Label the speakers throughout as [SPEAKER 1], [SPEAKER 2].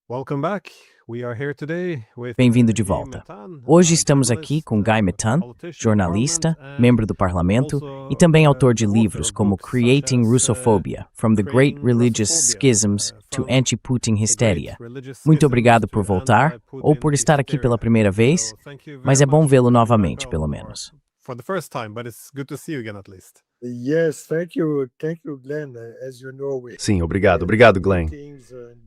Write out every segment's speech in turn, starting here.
[SPEAKER 1] Welcome back. We are here today with
[SPEAKER 2] Bem-vindo de
[SPEAKER 1] Guy
[SPEAKER 2] volta.
[SPEAKER 1] Mettan,
[SPEAKER 2] Hoje estamos aqui com Guy Mettan, jornalista, membro do parlamento e também autor de livros como Creating Russophobia, From the Great Religious Schisms to Anti-Putin Hysteria. Muito obrigado por voltar, ou por estar aqui pela primeira vez, mas é bom vê-lo novamente, pelo menos.
[SPEAKER 1] For the first time, but it's good to see you again at least.
[SPEAKER 3] Yes, thank you, Glenn. As you know,
[SPEAKER 4] Sim, obrigado, Glenn.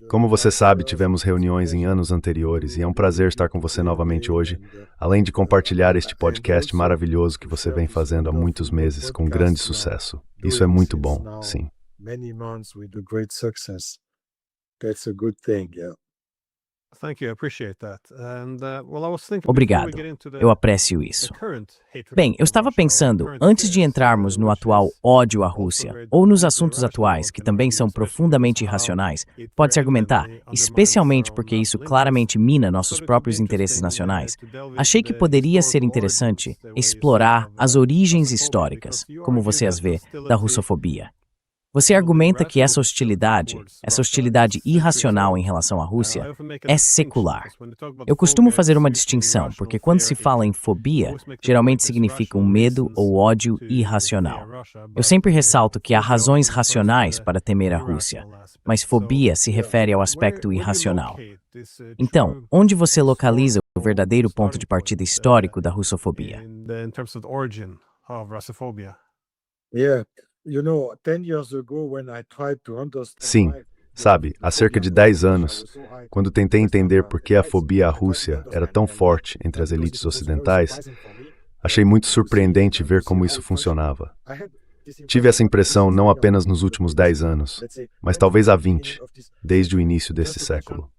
[SPEAKER 4] Como você sabe, tivemos reuniões em anos anteriores e é um prazer estar com você novamente hoje, além de compartilhar este podcast maravilhoso que você vem fazendo há muitos meses com grande sucesso. Isso é muito bom, sim.
[SPEAKER 3] Many months with a great success. That's a good thing, yeah.
[SPEAKER 1] Thank you, I appreciate that. And well, I was thinking
[SPEAKER 2] Obrigado, eu aprecio isso. Bem, eu estava pensando, antes de entrarmos no atual ódio à Rússia, ou nos assuntos atuais, que também são profundamente irracionais, pode-se argumentar, especialmente porque isso claramente mina nossos próprios interesses nacionais, achei que poderia ser interessante explorar as origens históricas, como você as vê, da russofobia. Você argumenta que essa hostilidade irracional em relação à Rússia, é secular. Eu costumo fazer uma distinção, porque quando se fala em fobia, geralmente significa um medo ou ódio irracional. Eu sempre ressalto que há razões racionais para temer a Rússia, mas fobia se refere ao aspecto irracional. Então, onde você localiza o verdadeiro ponto de partida histórico da russofobia?
[SPEAKER 3] Yeah. You know, 10 years ago when I tried to understand.
[SPEAKER 4] Sim, sabe, há cerca de 10 anos, quando tentei entender por que a fobia à Rússia era tão forte entre as elites ocidentais, achei muito surpreendente ver como isso funcionava. Tive essa impressão não apenas nos últimos 10 anos, mas talvez há 20, desde o início desse século.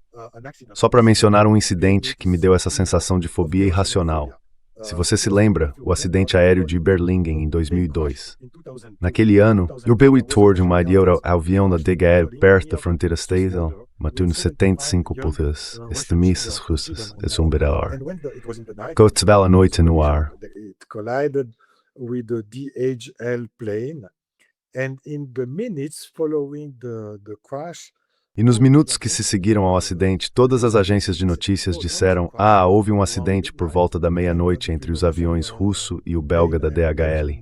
[SPEAKER 4] Só para mencionar um incidente que me deu essa sensação de fobia irracional. Se você se lembra, o acidente aéreo de Berlingen em 2002. Naquele ano, eu bevi uma avião da DHL perto da fronteira estatal, matando 75 polícias extremistas russas e sombrear. Cotovela à noite no ar.
[SPEAKER 3] It collided with the DHL plane, and in the minutes following the crash.
[SPEAKER 4] E nos minutos que se seguiram ao acidente, todas as agências de notícias disseram: houve um acidente por volta da meia-noite entre os aviões russo e o belga da DHL.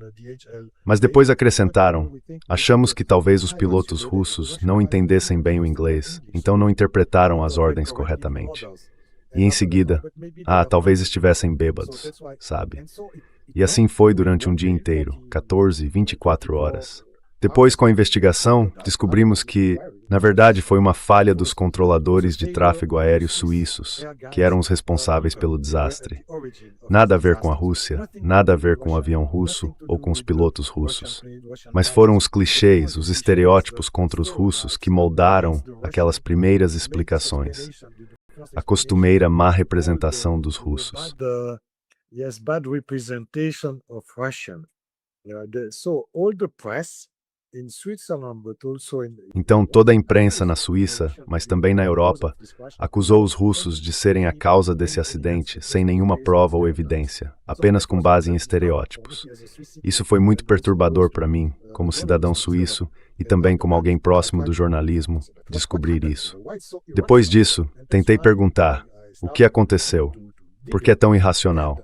[SPEAKER 4] Mas depois acrescentaram: achamos que talvez os pilotos russos não entendessem bem o inglês, então não interpretaram as ordens corretamente. E em seguida, talvez estivessem bêbados, sabe? E assim foi durante um dia inteiro, 14, 24 horas. Depois, com a investigação, descobrimos que, na verdade, foi uma falha dos controladores de tráfego aéreo suíços, que eram os responsáveis pelo desastre. Nada a ver com a Rússia, nada a ver com o avião russo ou com os pilotos russos. Mas foram os clichês, os estereótipos contra os russos que moldaram aquelas primeiras explicações. A costumeira má representação dos russos.
[SPEAKER 3] Yes, bad representation of Russian. So all the press.
[SPEAKER 4] Então toda a imprensa na Suíça, mas também na Europa, acusou os russos de serem a causa desse acidente sem nenhuma prova ou evidência, apenas com base em estereótipos. Isso foi muito perturbador para mim, como cidadão suíço e também como alguém próximo do jornalismo, descobrir isso. Depois disso, tentei perguntar: o que aconteceu? Por que é tão irracional?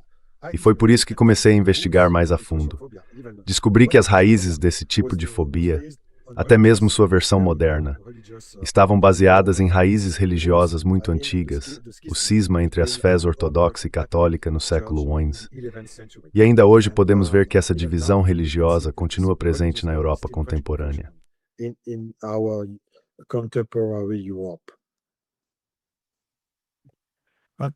[SPEAKER 4] E foi por isso que comecei a investigar mais a fundo. Descobri que as raízes desse tipo de fobia, até mesmo sua versão moderna, estavam baseadas em raízes religiosas muito antigas, o cisma entre as fés ortodoxa e católica no século XI. E ainda hoje podemos ver que essa divisão religiosa continua presente na Europa contemporânea.
[SPEAKER 3] In our contemporary Europe.
[SPEAKER 1] But,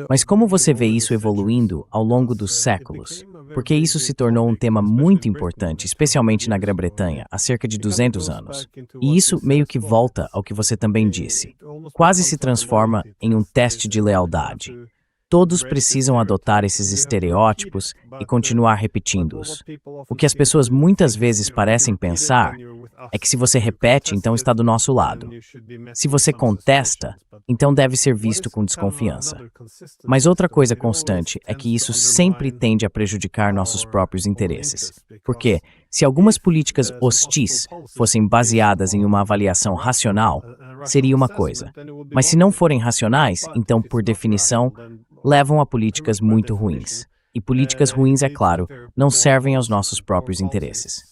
[SPEAKER 2] Mas como você vê isso evoluindo ao longo dos séculos? Porque isso se tornou um tema muito importante, especialmente na Grã-Bretanha, há cerca de 200 anos. E isso meio que volta ao que você também disse. Quase se transforma em um teste de lealdade. Todos precisam adotar esses estereótipos e continuar repetindo-os. O que as pessoas muitas vezes parecem pensar é que se você repete, então está do nosso lado. Se você contesta, então deve ser visto com desconfiança. Mas outra coisa constante é que isso sempre tende a prejudicar nossos próprios interesses. Porque, se algumas políticas hostis fossem baseadas em uma avaliação racional, seria uma coisa. Mas se não forem racionais, então, por definição, levam a políticas muito ruins. E políticas ruins, é claro, não servem aos nossos próprios interesses.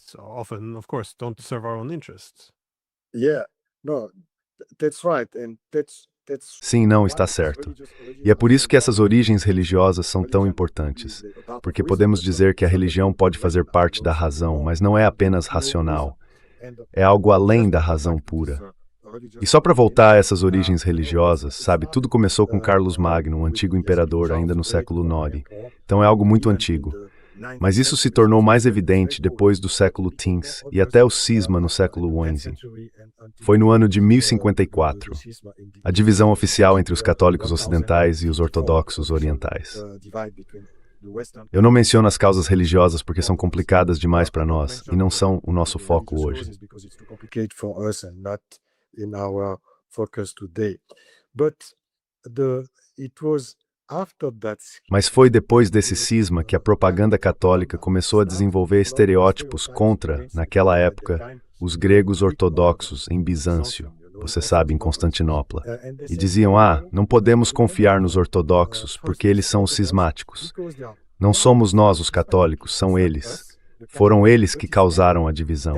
[SPEAKER 3] Yeah, no, that's right, and that's
[SPEAKER 4] Sim, não, está certo. E é por isso que essas origens religiosas são tão importantes. Porque podemos dizer que a religião pode fazer parte da razão, mas não é apenas racional. É algo além da razão pura. E só para voltar a essas origens religiosas, sabe, tudo começou com Carlos Magno, um antigo imperador, ainda no século IX. Então é algo muito antigo. Mas isso se tornou mais evidente depois do século X e até o cisma no século XI. Foi no ano de 1054, a divisão oficial entre os católicos ocidentais e os ortodoxos orientais. Eu não menciono as causas religiosas porque são complicadas demais para nós e não são o nosso foco hoje. Mas foi depois desse cisma que a propaganda católica começou a desenvolver estereótipos contra, naquela época, os gregos ortodoxos em Bizâncio, você sabe, em Constantinopla. E diziam, não podemos confiar nos ortodoxos porque eles são os cismáticos. Não somos nós os católicos, são eles. Foram eles que causaram a divisão.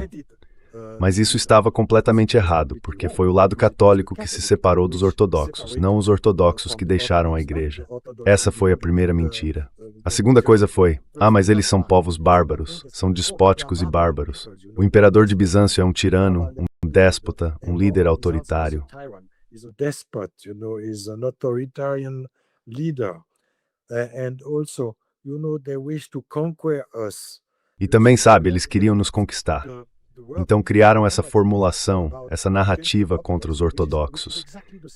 [SPEAKER 4] Mas isso estava completamente errado, porque foi o lado católico que se separou dos ortodoxos, não os ortodoxos que deixaram a igreja. Essa foi a primeira mentira. A segunda coisa foi, mas eles são povos bárbaros, são despóticos e bárbaros. O imperador de Bizâncio é um tirano, um déspota, um líder autoritário. E também, sabe, eles queriam nos conquistar. Então criaram essa formulação, essa narrativa contra os ortodoxos,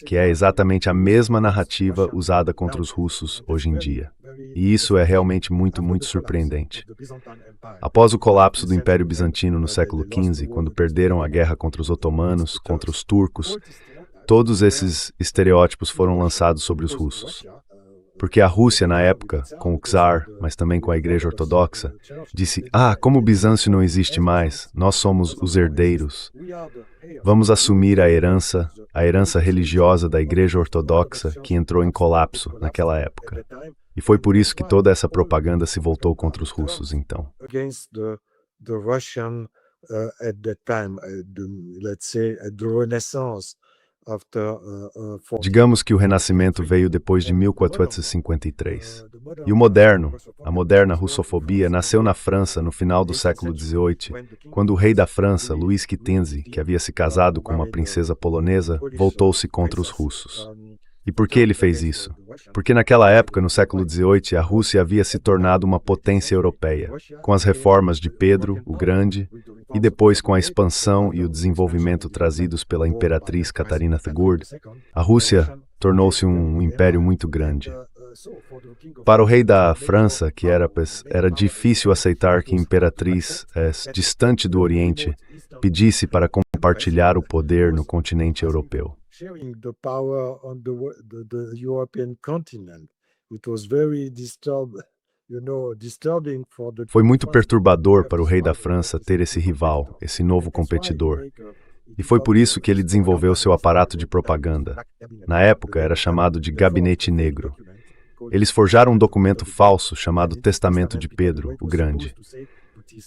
[SPEAKER 4] que é exatamente a mesma narrativa usada contra os russos hoje em dia. E isso é realmente muito, muito surpreendente. Após o colapso do Império Bizantino no século XV, quando perderam a guerra contra os otomanos, contra os turcos, todos esses estereótipos foram lançados sobre os russos. Porque a Rússia, na época, com o czar, mas também com a Igreja Ortodoxa, disse, como Bizâncio não existe mais, nós somos os herdeiros. Vamos assumir a herança religiosa da Igreja Ortodoxa que entrou em colapso naquela época. E foi por isso que toda essa propaganda se voltou contra os russos, então. Digamos que o Renascimento veio depois de 1453. E a moderna russofobia, nasceu na França no final do século XVIII, quando o rei da França, Luís XV, que havia se casado com uma princesa polonesa, voltou-se contra os russos. E por que ele fez isso? Porque naquela época, no século XVIII, a Rússia havia se tornado uma potência europeia, com as reformas de Pedro, o Grande, e depois com a expansão e o desenvolvimento trazidos pela imperatriz Catarina II, a Rússia tornou-se um império muito grande. Para o rei da França, que era difícil aceitar que a imperatriz, distante do Oriente, pedisse para compartilhar o poder no continente europeu. Foi muito perturbador para o rei da França ter esse rival, esse novo competidor. E foi por isso que ele desenvolveu seu aparato de propaganda. Na época era chamado de Gabinete Negro. Eles forjaram um documento falso chamado Testamento de Pedro, o Grande.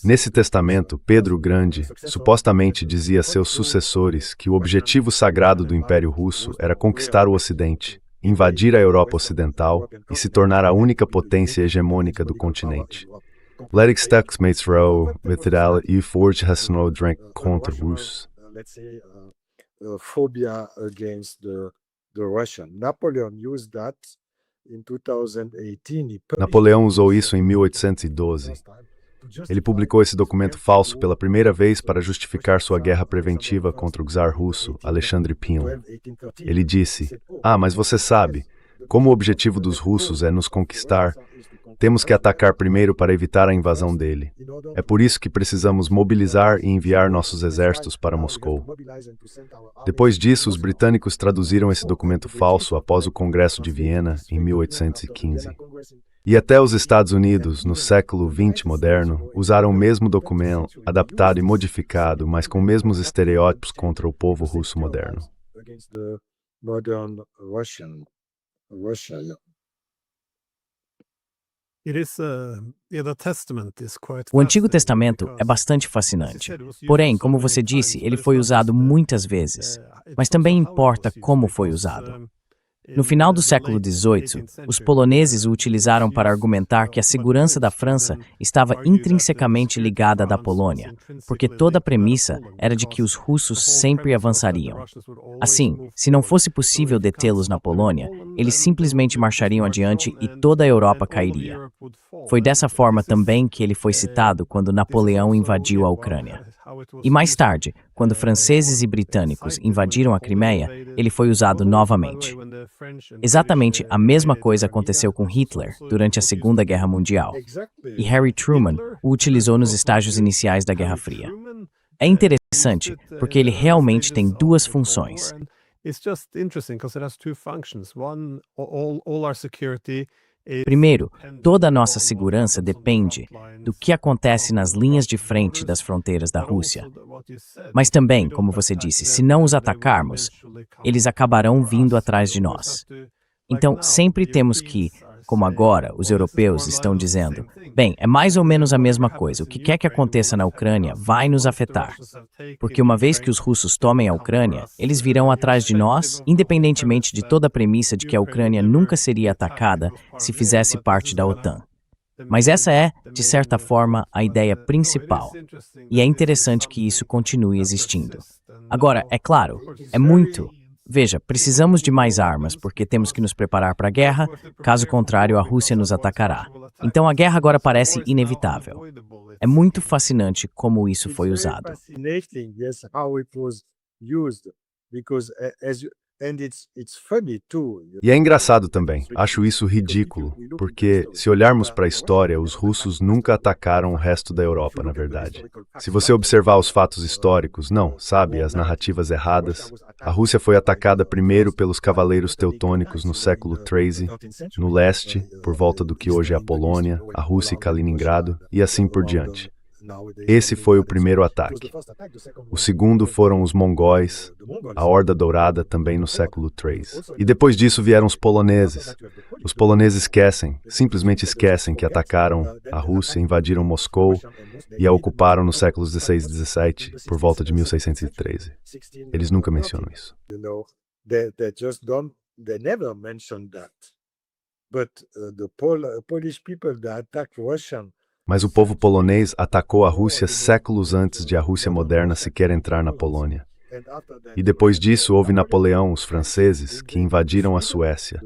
[SPEAKER 4] Nesse testamento, Pedro o Grande supostamente dizia a seus sucessores que o objetivo sagrado do Império Russo era conquistar o Ocidente, invadir a Europa Ocidental e se tornar a única potência hegemônica do continente. Let Stuxmates row with it all you forge has no drink contra Rus.
[SPEAKER 3] Phobia against the Russian. Napoleon used that in 2018.
[SPEAKER 4] Napoleão usou isso em 1812. Ele publicou esse documento falso pela primeira vez para justificar sua guerra preventiva contra o czar russo, Alexandre I. Ele disse, mas você sabe, como o objetivo dos russos é nos conquistar, temos que atacar primeiro para evitar a invasão dele. É por isso que precisamos mobilizar e enviar nossos exércitos para Moscou. Depois disso, os britânicos traduziram esse documento falso após o Congresso de Viena, em 1815. E até os Estados Unidos, no século XX moderno, usaram o mesmo documento, adaptado e modificado, mas com os mesmos estereótipos contra o povo russo moderno.
[SPEAKER 3] against the modern Russia.
[SPEAKER 2] O Antigo Testamento é bastante fascinante. Porém, como você disse, ele foi usado muitas vezes. Mas também importa como foi usado. No final do século XVIII, os poloneses o utilizaram para argumentar que a segurança da França estava intrinsecamente ligada à da Polônia, porque toda a premissa era de que os russos sempre avançariam. Assim, se não fosse possível detê-los na Polônia, eles simplesmente marchariam adiante e toda a Europa cairia. Foi dessa forma também que ele foi citado quando Napoleão invadiu a Ucrânia. E mais tarde, quando franceses e britânicos invadiram a Crimeia, ele foi usado novamente. Exatamente a mesma coisa aconteceu com Hitler durante a Segunda Guerra Mundial. E Harry Truman o utilizou nos estágios iniciais da Guerra Fria. É interessante porque ele realmente tem duas funções. Primeiro, toda a nossa segurança depende do que acontece nas linhas de frente das fronteiras da Rússia. Mas também, como você disse, se não os atacarmos, eles acabarão vindo atrás de nós. Então, sempre temos que, como agora, os europeus estão dizendo, bem, é mais ou menos a mesma coisa, o que quer que aconteça na Ucrânia vai nos afetar. Porque uma vez que os russos tomem a Ucrânia, eles virão atrás de nós, independentemente de toda a premissa de que a Ucrânia nunca seria atacada se fizesse parte da OTAN. Mas essa é, de certa forma, a ideia principal. E é interessante que isso continue existindo. Agora, é claro, é muito... Veja, precisamos de mais armas porque temos que nos preparar para a guerra, caso contrário a Rússia nos atacará. Então a guerra agora parece inevitável. É muito fascinante como isso foi usado.
[SPEAKER 4] E é engraçado também, acho isso ridículo, porque se olharmos para a história, os russos nunca atacaram o resto da Europa, na verdade. Se você observar os fatos históricos, não, sabe, as narrativas erradas, a Rússia foi atacada primeiro pelos cavaleiros teutônicos no século XIII, no leste, por volta do que hoje é a Polônia, a Rússia e Kaliningrado, e assim por diante. Esse foi o primeiro ataque. O segundo foram os mongóis, a Horda Dourada também no século III. E depois disso vieram os poloneses. Os poloneses simplesmente esquecem que atacaram a Rússia, invadiram Moscou e a ocuparam nos séculos XVI e XVII, por volta de 1613. Eles nunca mencionam isso. Mas o povo polonês atacou a Rússia séculos antes de a Rússia moderna sequer entrar na Polônia. E depois disso houve Napoleão, os franceses, que invadiram a Suécia.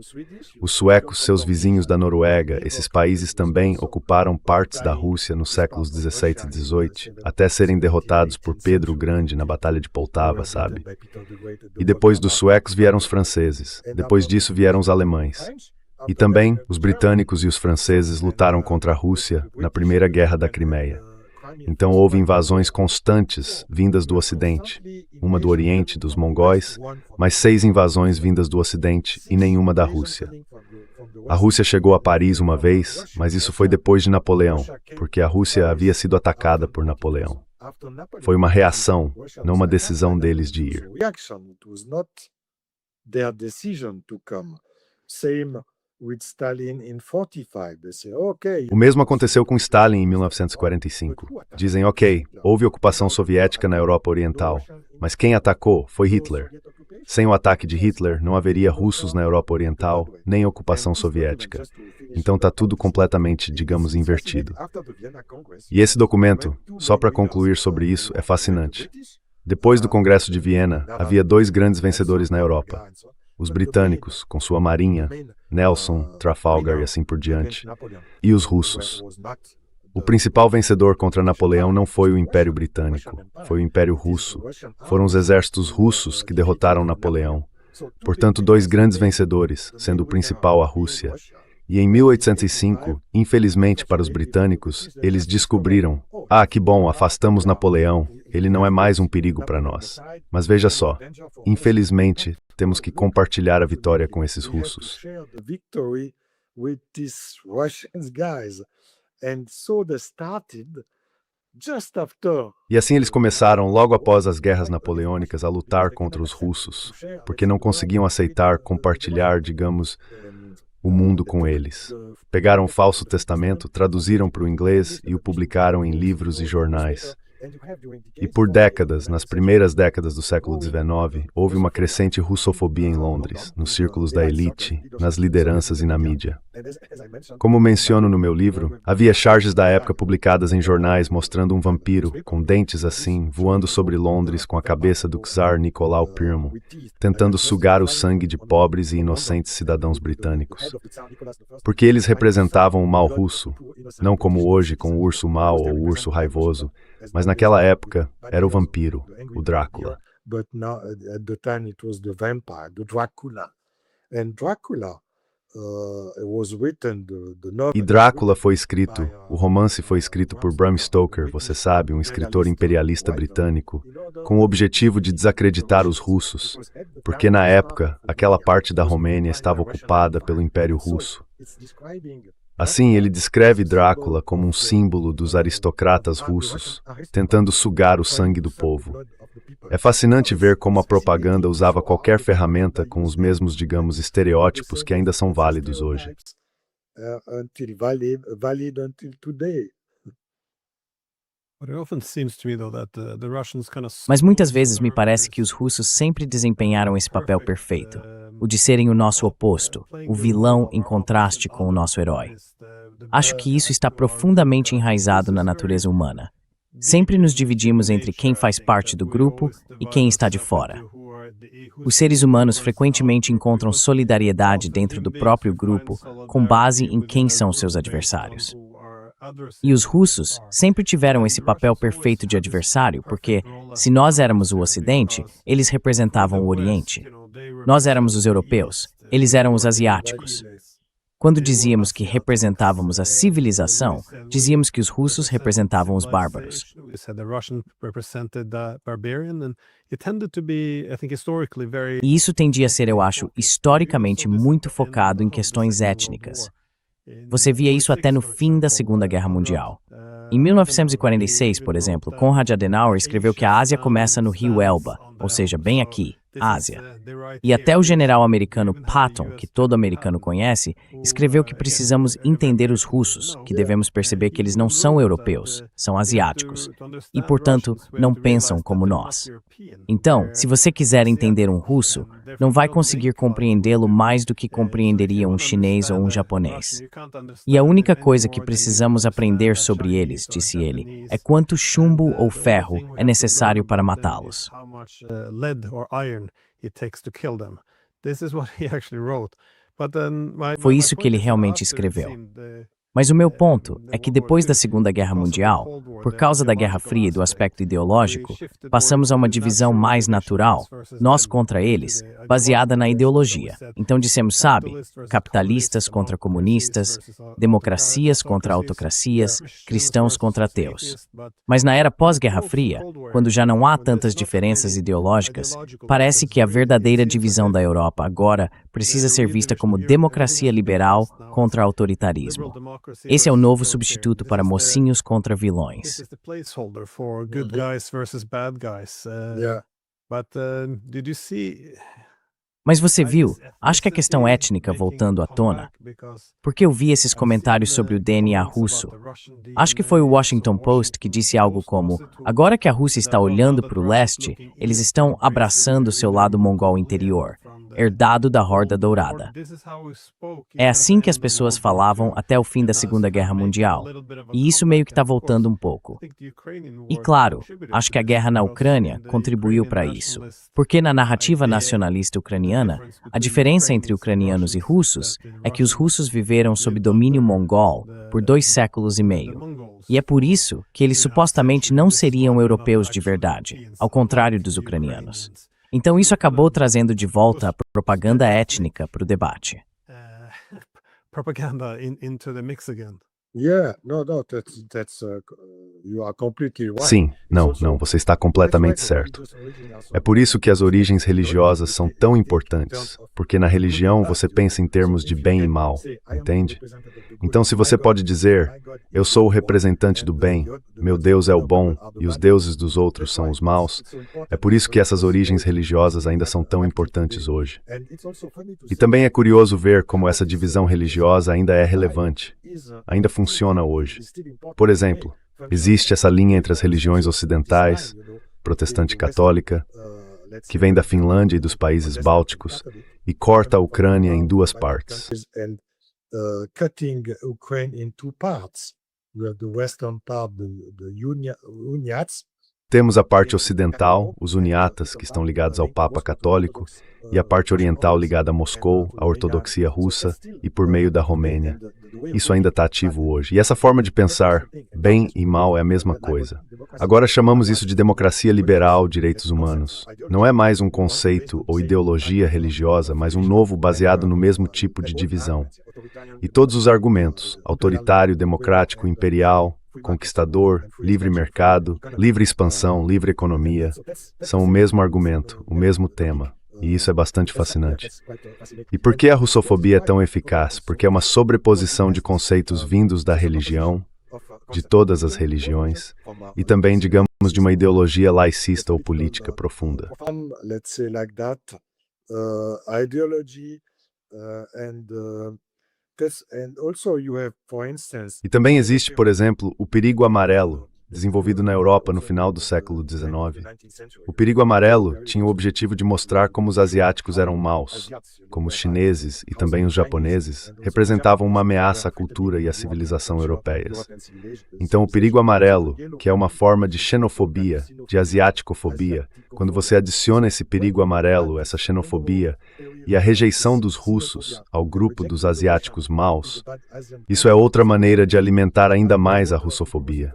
[SPEAKER 4] Os suecos, seus vizinhos da Noruega, esses países também ocuparam partes da Rússia nos séculos XVII e XVIII, até serem derrotados por Pedro o Grande na Batalha de Poltava, sabe? E depois dos suecos vieram os franceses. Depois disso vieram os alemães. E também os britânicos e os franceses lutaram contra a Rússia na Primeira Guerra da Crimeia. Então houve invasões constantes vindas do Ocidente, uma do Oriente, dos mongóis, mas 6 invasões vindas do Ocidente e nenhuma da Rússia. A Rússia chegou a Paris uma vez, mas isso foi depois de Napoleão, porque a Rússia havia sido atacada por Napoleão. Foi uma reação, não uma decisão deles de ir. O mesmo aconteceu com Stalin em 1945. Dizem, ok, houve ocupação soviética na Europa Oriental, mas quem atacou foi Hitler. Sem o ataque de Hitler, não haveria russos na Europa Oriental, nem ocupação soviética. Então está tudo completamente, digamos, invertido. E esse documento, só para concluir sobre isso, é fascinante. Depois do Congresso de Viena, havia 2 grandes vencedores na Europa. Os britânicos, com sua marinha, Nelson, Trafalgar e assim por diante, e os russos. O principal vencedor contra Napoleão não foi o Império Britânico, foi o Império Russo. Foram os exércitos russos que derrotaram Napoleão. Portanto, 2 grandes vencedores, sendo o principal a Rússia. E em 1805, infelizmente para os britânicos, eles descobriram, que bom, afastamos Napoleão, ele não é mais um perigo para nós. Mas veja só, infelizmente, temos que compartilhar a vitória com esses russos. E assim eles começaram, logo após as guerras napoleônicas, a lutar contra os russos, porque não conseguiam aceitar compartilhar, digamos, o mundo com eles. Pegaram o Falso Testamento, traduziram para o inglês e o publicaram em livros e jornais. E por décadas, nas primeiras décadas do século XIX, houve uma crescente russofobia em Londres, nos círculos da elite, nas lideranças e na mídia. Como menciono no meu livro, havia charges da época publicadas em jornais mostrando um vampiro, com dentes assim, voando sobre Londres com a cabeça do czar Nicolau I, tentando sugar o sangue de pobres e inocentes cidadãos britânicos. Porque eles representavam o mal russo, não como hoje com o urso mau ou o urso raivoso, mas naquela época era o vampiro, o Drácula. E Drácula foi escrito, o romance foi escrito por Bram Stoker, você sabe, um escritor imperialista britânico, com o objetivo de desacreditar os russos, porque na época aquela parte da Romênia estava ocupada pelo Império Russo. Assim, ele descreve Drácula como um símbolo dos aristocratas russos, tentando sugar o sangue do povo. É fascinante ver como a propaganda usava qualquer ferramenta com os mesmos, digamos, estereótipos que ainda são válidos hoje.
[SPEAKER 2] Mas muitas vezes me parece que os russos sempre desempenharam esse papel perfeito, o de serem o nosso oposto, o vilão em contraste com o nosso herói. Acho que isso está profundamente enraizado na natureza humana. Sempre nos dividimos entre quem faz parte do grupo e quem está de fora. Os seres humanos frequentemente encontram solidariedade dentro do próprio grupo com base em quem são seus adversários. E os russos sempre tiveram esse papel perfeito de adversário, porque, se nós éramos o Ocidente, eles representavam o Oriente. Nós éramos os europeus, eles eram os asiáticos. Quando dizíamos que representávamos a civilização, dizíamos que os russos representavam os bárbaros. E isso tendia a ser, eu acho, historicamente muito focado em questões étnicas. Você via isso até no fim da Segunda Guerra Mundial. Em 1946, por exemplo, Konrad Adenauer escreveu que a Ásia começa no rio Elba, ou seja, bem aqui, Ásia. E até o general americano Patton, que todo americano conhece, escreveu que precisamos entender os russos, que devemos perceber que eles não são europeus, são asiáticos, e, portanto, não pensam como nós. Então, se você quiser entender um russo, não vai conseguir compreendê-lo mais do que compreenderia um chinês ou um japonês. E a única coisa que precisamos aprender sobre eles, disse ele, é quanto chumbo ou ferro é necessário para matá-los. Foi isso que ele realmente escreveu. Mas o meu ponto é que depois da Segunda Guerra Mundial, por causa da Guerra Fria e do aspecto ideológico, passamos a uma divisão mais natural, nós contra eles, baseada na ideologia. Então dissemos, sabe, capitalistas contra comunistas, democracias contra autocracias, cristãos contra ateus. Mas na era pós-Guerra Fria, quando já não há tantas diferenças ideológicas, parece que a verdadeira divisão da Europa agora precisa ser vista como democracia liberal contra autoritarismo. Esse é o novo substituto para mocinhos contra vilões. Mas você viu, acho que a questão étnica voltando à tona. Porque eu vi esses comentários sobre o DNA russo. Acho que foi o Washington Post que disse algo como: agora que a Rússia está olhando para o leste, eles estão abraçando seu lado mongol interior, herdado da Horda Dourada. É assim que as pessoas falavam até o fim da Segunda Guerra Mundial. E isso meio que está voltando um pouco. E claro, acho que a guerra na Ucrânia contribuiu para isso. Porque na narrativa nacionalista ucraniana, a diferença entre ucranianos e russos é que os russos viveram sob domínio mongol por 2 séculos e meio. E é por isso que eles supostamente não seriam europeus de verdade, ao contrário dos ucranianos. Então isso acabou trazendo de volta a propaganda étnica para o debate.
[SPEAKER 4] Sim, não, você está completamente certo. É por isso que as origens religiosas são tão importantes, porque na religião você pensa em termos de bem e mal, entende? Então, se você pode dizer, eu sou o representante do bem, meu Deus é o bom e os deuses dos outros são os maus, é por isso que essas origens religiosas ainda são tão importantes hoje. E também é curioso ver como essa divisão religiosa ainda é relevante, ainda funciona hoje. Por exemplo, existe essa linha entre as religiões ocidentais, protestante e católica, que vem da Finlândia e dos países bálticos, e corta a Ucrânia em duas partes. Temos a parte ocidental, os uniatas, que estão ligados ao Papa Católico, e a parte oriental ligada a Moscou, à ortodoxia russa e por meio da Romênia. Isso ainda está ativo hoje. E essa forma de pensar, bem e mal, é a mesma coisa. Agora chamamos isso de democracia liberal, direitos humanos. Não é mais um conceito ou ideologia religiosa, mas um novo baseado no mesmo tipo de divisão. E todos os argumentos, autoritário, democrático, imperial, conquistador, livre mercado, livre expansão, livre economia, são o mesmo argumento, o mesmo tema. E isso é bastante fascinante. E por que a russofobia é tão eficaz? Porque é uma sobreposição de conceitos vindos da religião, de todas as religiões, e também, digamos, de uma ideologia laicista ou política profunda. E também existe, por exemplo, o perigo amarelo, desenvolvido na Europa no final do século XIX. O perigo amarelo tinha o objetivo de mostrar como os asiáticos eram maus, como os chineses e também os japoneses representavam uma ameaça à cultura e à civilização europeias. Então, o perigo amarelo, que é uma forma de xenofobia, de asiaticofobia, quando você adiciona esse perigo amarelo, essa xenofobia, e a rejeição dos russos ao grupo dos asiáticos maus, isso é outra maneira de alimentar ainda mais a russofobia.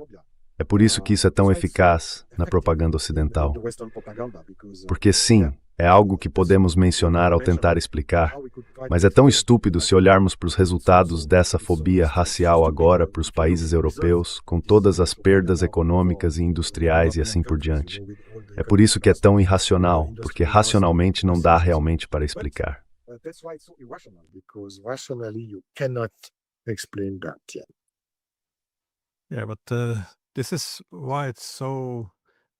[SPEAKER 4] É por isso que isso é tão eficaz na propaganda ocidental. Porque sim, é algo que podemos mencionar ao tentar explicar, mas é tão estúpido se olharmos para os resultados dessa fobia racial agora para os países europeus, com todas as perdas econômicas e industriais e assim por diante. É por isso que é tão irracional, porque racionalmente não dá realmente para explicar.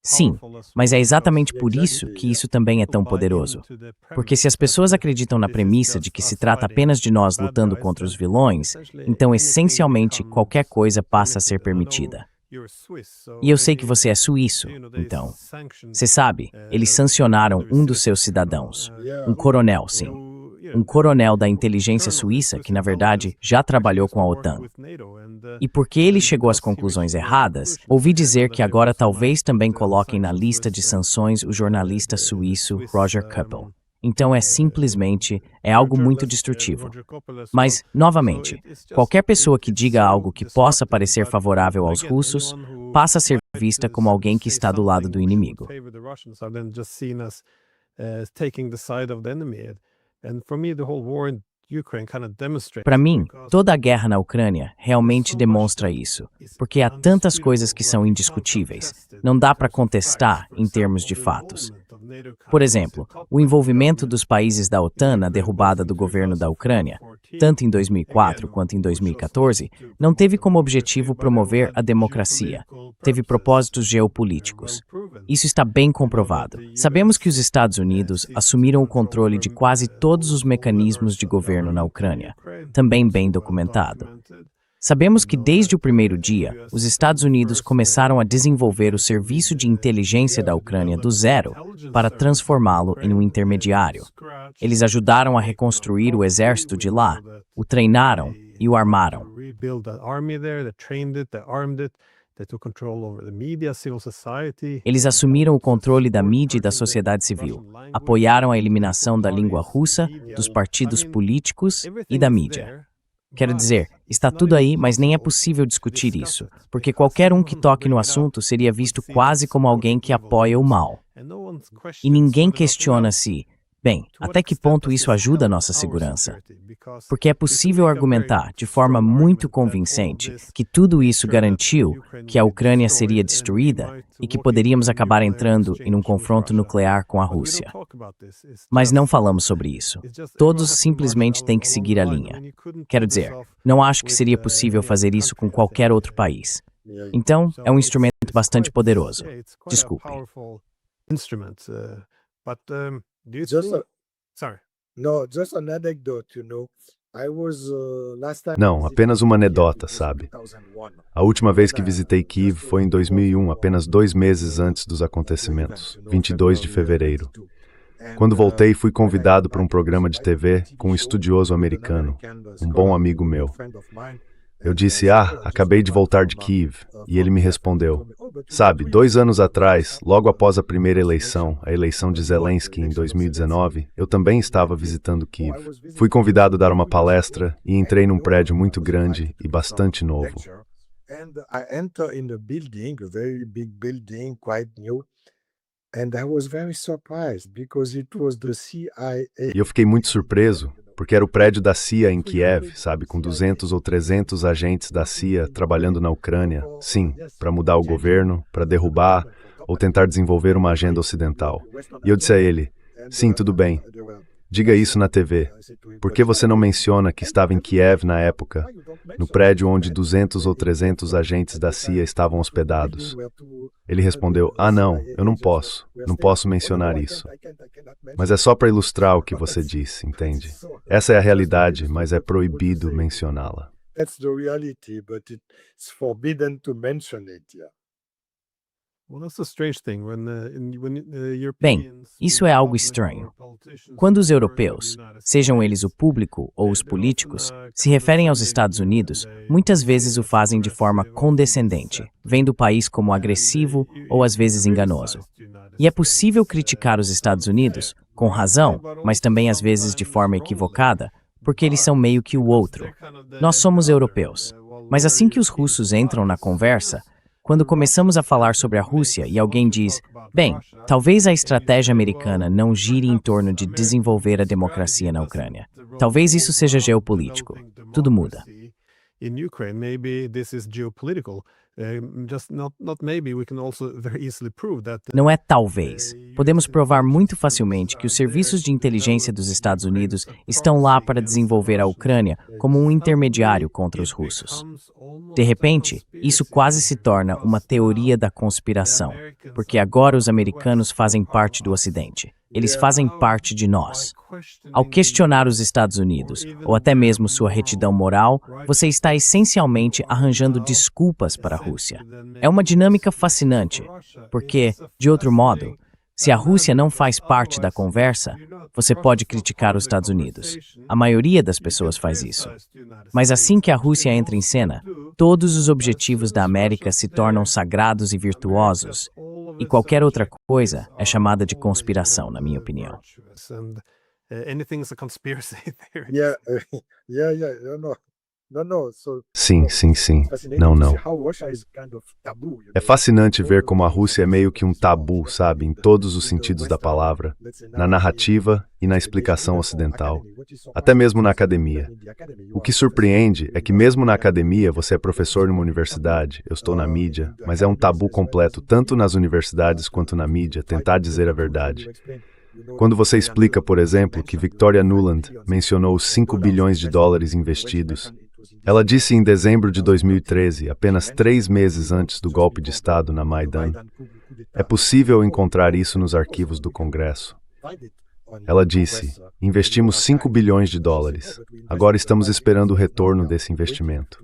[SPEAKER 2] Sim, mas é exatamente por isso que isso também é tão poderoso. Porque se as pessoas acreditam na premissa de que se trata apenas de nós lutando contra os vilões, então essencialmente qualquer coisa passa a ser permitida. E eu sei que você é suíço, então. Você sabe, eles sancionaram um dos seus cidadãos. Um coronel, sim. Um coronel da inteligência suíça que, na verdade, já trabalhou com a OTAN. E porque ele chegou às conclusões erradas, ouvi dizer que agora talvez também coloquem na lista de sanções o jornalista suíço Roger Koppel. Então é algo muito destrutivo. Mas, novamente, qualquer pessoa que diga algo que possa parecer favorável aos russos, passa a ser vista como alguém que está do lado do inimigo. Para mim, toda a guerra na Ucrânia realmente demonstra isso, porque há tantas coisas que são indiscutíveis, não dá para contestar em termos de fatos. Por exemplo, o envolvimento dos países da OTAN na derrubada do governo da Ucrânia, tanto em 2004 quanto em 2014, não teve como objetivo promover a democracia, teve propósitos geopolíticos. Isso está bem comprovado. Sabemos que os Estados Unidos assumiram o controle de quase todos os mecanismos de governo na Ucrânia, também bem documentado. Sabemos que desde o primeiro dia, os Estados Unidos começaram a desenvolver o serviço de inteligência da Ucrânia do zero para transformá-lo em um intermediário. Eles ajudaram a reconstruir o exército de lá, o treinaram e o armaram. Eles assumiram o controle da mídia e da sociedade civil, apoiaram a eliminação da língua russa, dos partidos políticos e da mídia. Quero dizer, está tudo aí, mas nem é possível discutir isso, porque qualquer um que toque no assunto seria visto quase como alguém que apoia o mal. E ninguém questiona se, Bem, até que ponto isso ajuda a nossa segurança? Porque é possível argumentar, de forma muito convincente, que tudo isso garantiu que a Ucrânia seria destruída e que poderíamos acabar entrando em um confronto nuclear com a Rússia. Mas não falamos sobre isso. Todos simplesmente têm que seguir a linha. Quero dizer, não acho que seria possível fazer isso com qualquer outro país. Então, é um instrumento bastante poderoso. Desculpe.
[SPEAKER 3] Just an anecdote, I was last time
[SPEAKER 4] Não, apenas uma anedota, sabe? A última vez que visitei Kiev foi em 2001, apenas 2 meses antes dos acontecimentos, 22 de fevereiro. Quando voltei, fui convidado para um programa de TV com um estudioso americano, um bom amigo meu. Eu disse, acabei de voltar de Kiev, e ele me respondeu, sabe, 2 anos atrás, logo após a primeira eleição, a eleição de Zelensky em 2019, eu também estava visitando Kiev. Fui convidado a dar uma palestra e entrei num prédio muito grande e bastante novo. E eu fiquei muito surpreso, porque era o prédio da CIA em Kiev, sabe, com 200 ou 300 agentes da CIA trabalhando na Ucrânia, sim, para mudar o governo, para derrubar ou tentar desenvolver uma agenda ocidental. E eu disse a ele, sim, tudo bem, diga isso na TV. Por que você não menciona que estava em Kiev na época, no prédio onde 200 ou 300 agentes da CIA estavam hospedados? Ele respondeu, não, eu não posso mencionar isso. Mas é só para ilustrar o que você disse, entende? Essa é a realidade, mas é proibido mencioná-la.
[SPEAKER 2] Bem, isso é algo estranho. Quando os europeus, sejam eles o público ou os políticos, se referem aos Estados Unidos, muitas vezes o fazem de forma condescendente, vendo o país como agressivo ou às vezes enganoso. E é possível criticar os Estados Unidos, com razão, mas também às vezes de forma equivocada, porque eles são meio que o outro. Nós somos europeus. Mas assim que os russos entram na conversa, quando começamos a falar sobre a Rússia e alguém diz, bem, talvez a estratégia americana não gire em torno de desenvolver a democracia na Ucrânia. Talvez isso seja geopolítico. Tudo muda. Não é talvez. Podemos provar muito facilmente que os serviços de inteligência dos Estados Unidos estão lá para desenvolver a Ucrânia como um intermediário contra os russos. De repente, isso quase se torna uma teoria da conspiração, porque agora os americanos fazem parte do Ocidente. Eles fazem parte de nós. Ao questionar os Estados Unidos, ou até mesmo sua retidão moral, você está essencialmente arranjando desculpas para a Rússia. É uma dinâmica fascinante, porque, de outro modo, se a Rússia não faz parte da conversa, você pode criticar os Estados Unidos. A maioria das pessoas faz isso. Mas assim que a Rússia entra em cena, todos os objetivos da América se tornam sagrados e virtuosos, e qualquer outra coisa é chamada de conspiração, na minha opinião.
[SPEAKER 4] Sim. Não. É fascinante ver como a Rússia é meio que um tabu, sabe, em todos os sentidos da palavra, na narrativa e na explicação ocidental, até mesmo na academia. O que surpreende é que mesmo na academia você é professor numa universidade, eu estou na mídia, mas é um tabu completo tanto nas universidades quanto na mídia tentar dizer a verdade. Quando você explica, por exemplo, que Victoria Nuland mencionou os 5 bilhões de dólares investidos, ela disse em dezembro de 2013, apenas 3 meses antes do golpe de Estado na Maidan, é possível encontrar isso nos arquivos do Congresso. Ela disse, investimos 5 bilhões de dólares, agora estamos esperando o retorno desse investimento.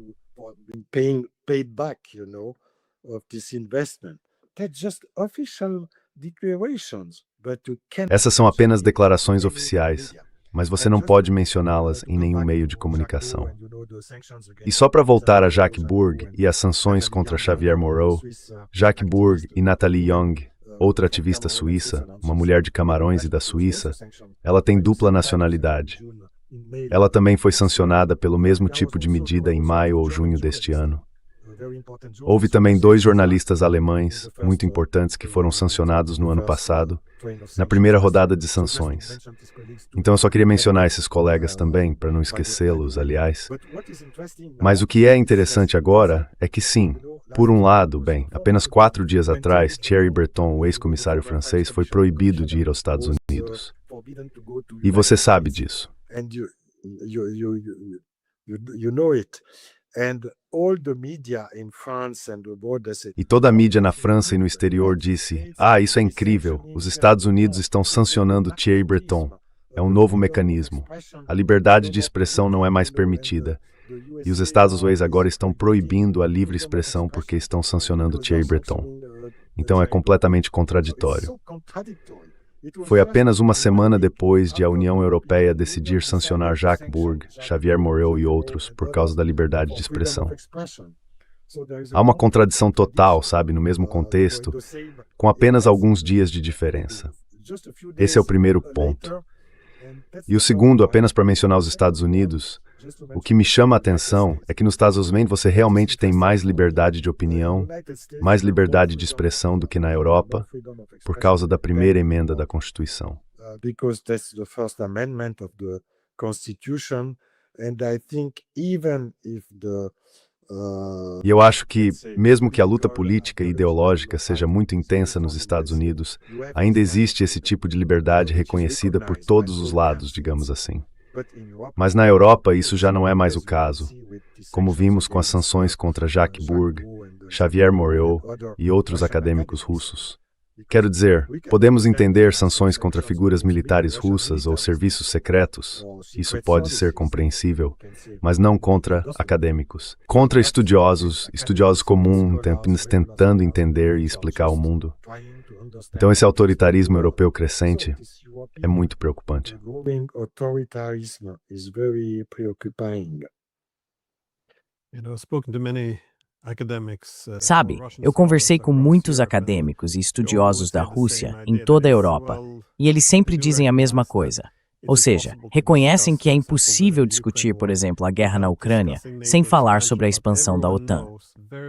[SPEAKER 4] Essas são apenas declarações oficiais, mas você não pode mencioná-las em nenhum meio de comunicação. E só para voltar a Jacques Bourg e as sanções contra Xavier Moreau, Jacques Bourg e Nathalie Young, outra ativista suíça, uma mulher de Camarões e da Suíça, ela tem dupla nacionalidade. Ela também foi sancionada pelo mesmo tipo de medida em maio ou junho deste ano. Houve também 2 jornalistas alemães, muito importantes, que foram sancionados no ano passado, na primeira rodada de sanções. Então eu só queria mencionar esses colegas também, para não esquecê-los, aliás. Mas o que é interessante agora é que sim, por um lado, bem, apenas 4 dias atrás, Thierry Breton, o ex-comissário francês, foi proibido de ir aos Estados Unidos. E você sabe disso. E toda a mídia na França e no exterior disse: isso é incrível, os Estados Unidos estão sancionando Thierry Breton. É um novo mecanismo. A liberdade de expressão não é mais permitida. E os Estados Unidos agora estão proibindo a livre expressão porque estão sancionando Thierry Breton. Então é completamente contraditório. Foi apenas uma semana depois de a União Europeia decidir sancionar Jacques Bourg, Xavier Morel e outros por causa da liberdade de expressão. Há uma contradição total, sabe, no mesmo contexto, com apenas alguns dias de diferença. Esse é o primeiro ponto. E o segundo, apenas para mencionar os Estados Unidos, o que me chama a atenção é que nos Estados Unidos você realmente tem mais liberdade de opinião, mais liberdade de expressão do que na Europa, por causa da primeira emenda da Constituição. E eu acho que, mesmo que a luta política e ideológica seja muito intensa nos Estados Unidos, ainda existe esse tipo de liberdade reconhecida por todos os lados, digamos assim. Mas na Europa isso já não é mais o caso, como vimos com as sanções contra Jacques Bourg, Xavier Morel e outros acadêmicos russos. Quero dizer, podemos entender sanções contra figuras militares russas ou serviços secretos, isso pode ser compreensível, mas não contra acadêmicos. Contra estudiosos comuns tentando entender e explicar o mundo. Então esse autoritarismo europeu crescente é muito preocupante.
[SPEAKER 2] Sabe, eu conversei com muitos acadêmicos e estudiosos da Rússia em toda a Europa, e eles sempre dizem a mesma coisa. Ou seja, reconhecem que é impossível discutir, por exemplo, a guerra na Ucrânia sem falar sobre a expansão da OTAN.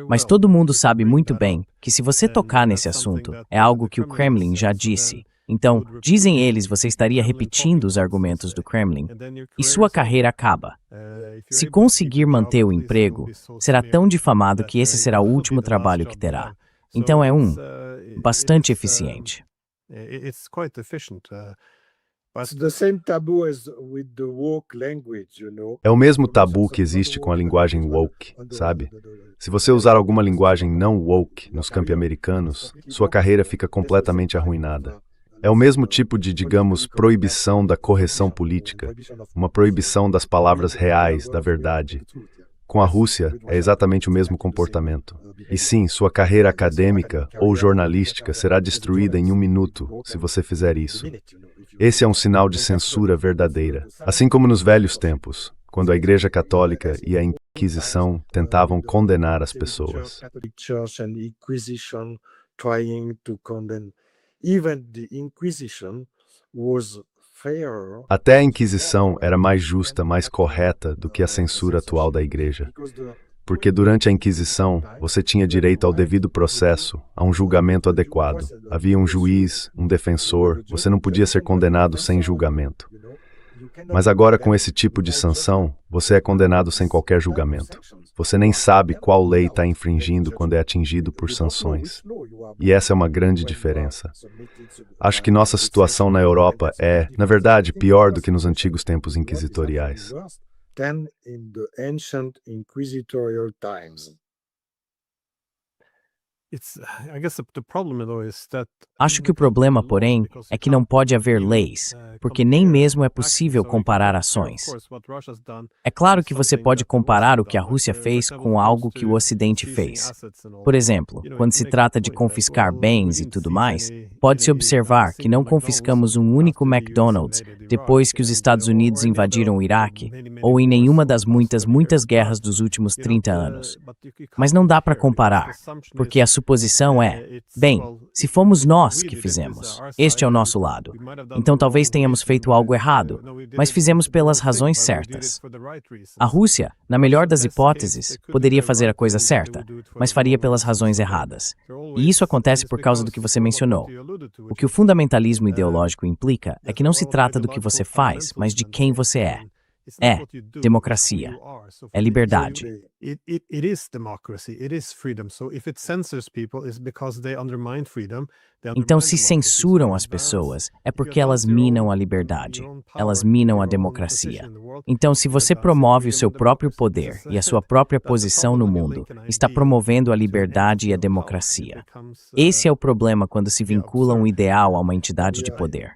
[SPEAKER 2] Mas todo mundo sabe muito bem que se você tocar nesse assunto, é algo que o Kremlin já disse. Então, dizem eles, você estaria repetindo os argumentos do Kremlin e sua carreira acaba. Se conseguir manter o emprego, será tão difamado que esse será o último trabalho que terá. Então é bastante eficiente.
[SPEAKER 4] É o mesmo tabu que existe com a linguagem woke, sabe? Se você usar alguma linguagem não woke nos campi americanos, sua carreira fica completamente arruinada. É o mesmo tipo de, digamos, proibição da correção política, uma proibição das palavras reais, da verdade. Com a Rússia, é exatamente o mesmo comportamento. E sim, sua carreira acadêmica ou jornalística será destruída em 1 minuto se você fizer isso. Esse é um sinal de censura verdadeira. Assim como nos velhos tempos, quando a Igreja Católica e a Inquisição tentavam condenar as pessoas. Até a Inquisição era mais justa, mais correta do que a censura atual da Igreja. Porque durante a Inquisição, você tinha direito ao devido processo, a um julgamento adequado. Havia um juiz, um defensor, você não podia ser condenado sem julgamento. Mas agora, com esse tipo de sanção, você é condenado sem qualquer julgamento. Você nem sabe qual lei está infringindo quando é atingido por sanções. E essa é uma grande diferença. Acho que nossa situação na Europa é, na verdade, pior do que nos antigos tempos inquisitoriais.
[SPEAKER 2] Acho que o problema, porém, é que não pode haver leis, porque nem mesmo é possível comparar ações. É claro que você pode comparar o que a Rússia fez com algo que o Ocidente fez. Por exemplo, quando se trata de confiscar bens e tudo mais, pode-se observar que não confiscamos um único McDonald's depois que os Estados Unidos invadiram o Iraque, ou em nenhuma das muitas guerras dos últimos 30 anos. Mas não dá para comparar, porque a suposição é, bem, se fomos nós que fizemos, este é o nosso lado. Então talvez tenhamos feito algo errado, mas fizemos pelas razões certas. A Rússia, na melhor das hipóteses, poderia fazer a coisa certa, mas faria pelas razões erradas. E isso acontece por causa do que você mencionou. O que o fundamentalismo ideológico implica é que não se trata do que você faz, mas de quem você é. É democracia, é liberdade. Então, se censuram as pessoas, é porque elas minam a liberdade, elas minam a democracia. Então, se você promove o seu próprio poder e a sua própria posição no mundo, está promovendo a liberdade e a democracia. Esse é o problema quando se vincula um ideal a uma entidade de poder.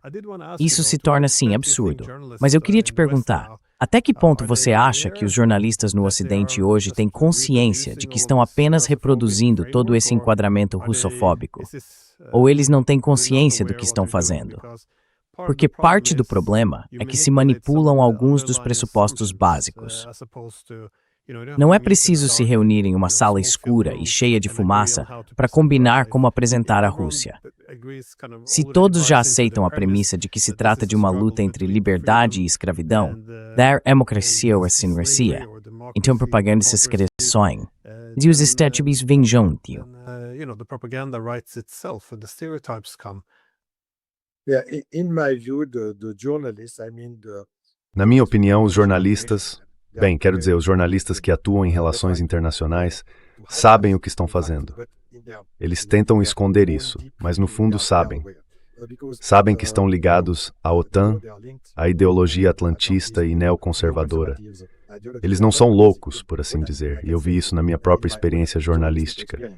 [SPEAKER 2] Isso se torna, sim, absurdo. Mas eu queria te perguntar, até que ponto você acha que os jornalistas no Ocidente hoje têm consciência de que estão apenas reproduzindo todo esse enquadramento russofóbico? Ou eles não têm consciência do que estão fazendo? Porque parte do problema é que se manipulam alguns dos pressupostos básicos. Não é preciso se reunir em uma sala escura e cheia de fumaça para combinar como apresentar a Rússia. Se todos já aceitam a premissa de que se trata de uma luta entre liberdade e escravidão, dar democracia ou assim Rússia, então propaganda se escreveções. E os estereótipos vêm junto.
[SPEAKER 4] Na minha opinião, os jornalistas, bem, quero dizer, os jornalistas que atuam em relações internacionais, sabem o que estão fazendo. Eles tentam esconder isso, mas no fundo sabem. Sabem que estão ligados à OTAN, à ideologia atlantista e neoconservadora. Eles não são loucos, por assim dizer, e eu vi isso na minha própria experiência jornalística.